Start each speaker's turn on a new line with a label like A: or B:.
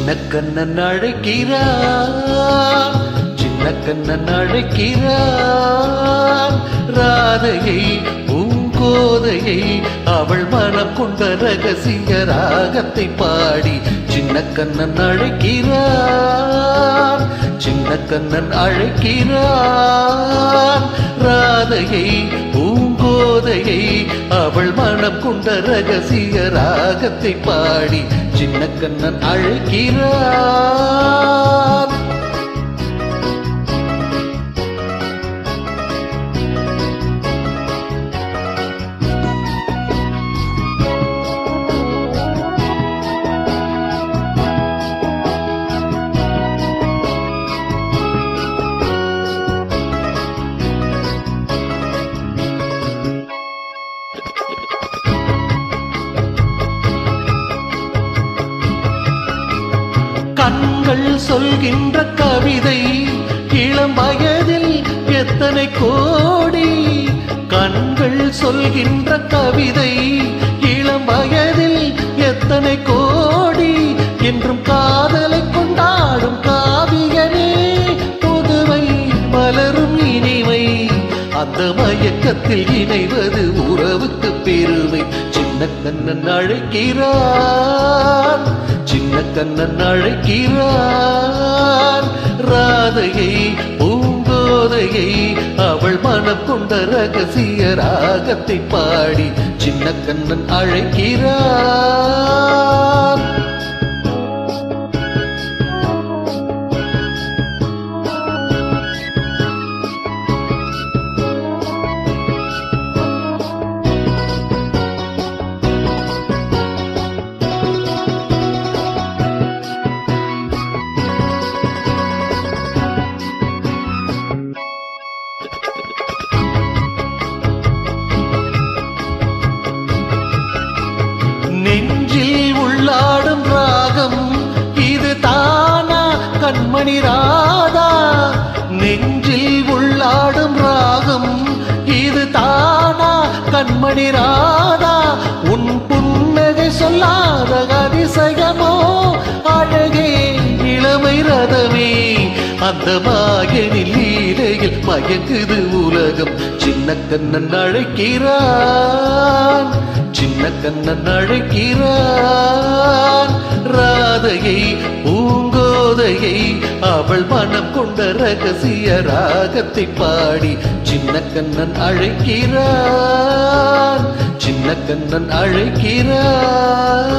A: சின்ன கண்ணன் அழைக்கிறான், சின்ன கண்ணன் அழைக்கிறான். ராதையை பூங்கோதையை அவள் மனம் கொண்ட ரகசிய ராகத்தை பாடி சின்ன கண்ணன் அழைக்கிறான், சின்ன கண்ணன் அழைக்கிறான். ராதையை பூங்கோதையை அவள் மனம் கொண்ட ரகசிய ராகத்தை பாடி சின்ன கண்ணன் அழைக்கிறான். கண்கள் சொல்கின்ற கவிதை இளம் வயதில் எத்தனை கோடி. கண்கள் சொல்கின்ற கவிதை இளம் வயதில் எத்தனை கோடி. என்றும் காதலை கொண்டாடும் காவியனே புதுவை மலரும் இனிமை. அந்த மயக்கத்தில் இணைவது உறவுக்கு பெருமை. சின்ன கண்ணன் அழைக்கிறான், சின்ன கண்ணன் அழைக்கிறான். ராதையை பூங்கோதையை அவள் மனம் கொண்ட ரகசிய ராகத்தை பாடி சின்ன கண்ணன் அழைக்கிறான். நெஞ்சில் உள்ளாடும் ராகம் இது தானா கண்மணி ராதா. நெஞ்சில் உள்ளாடும் ராகம் இது தானா கண்மணி ராதா. உன் புன்னகை சொல்லாத அதிசயமோ அழகே இளமை ரதமே. அந்த மாயனில் லீலையில் மயங்குது உலகம். சின்ன கண்ணன் அழைக்கிறான், சின்ன கண்ணன் அழைக்கிறான். ராதையை பூங்கோதையை அவள் மனம் கொண்ட ரகசிய ராகத்தை பாடி சின்ன கண்ணன் அழைக்கிறான், சின்ன கண்ணன் அழைக்கிறான்.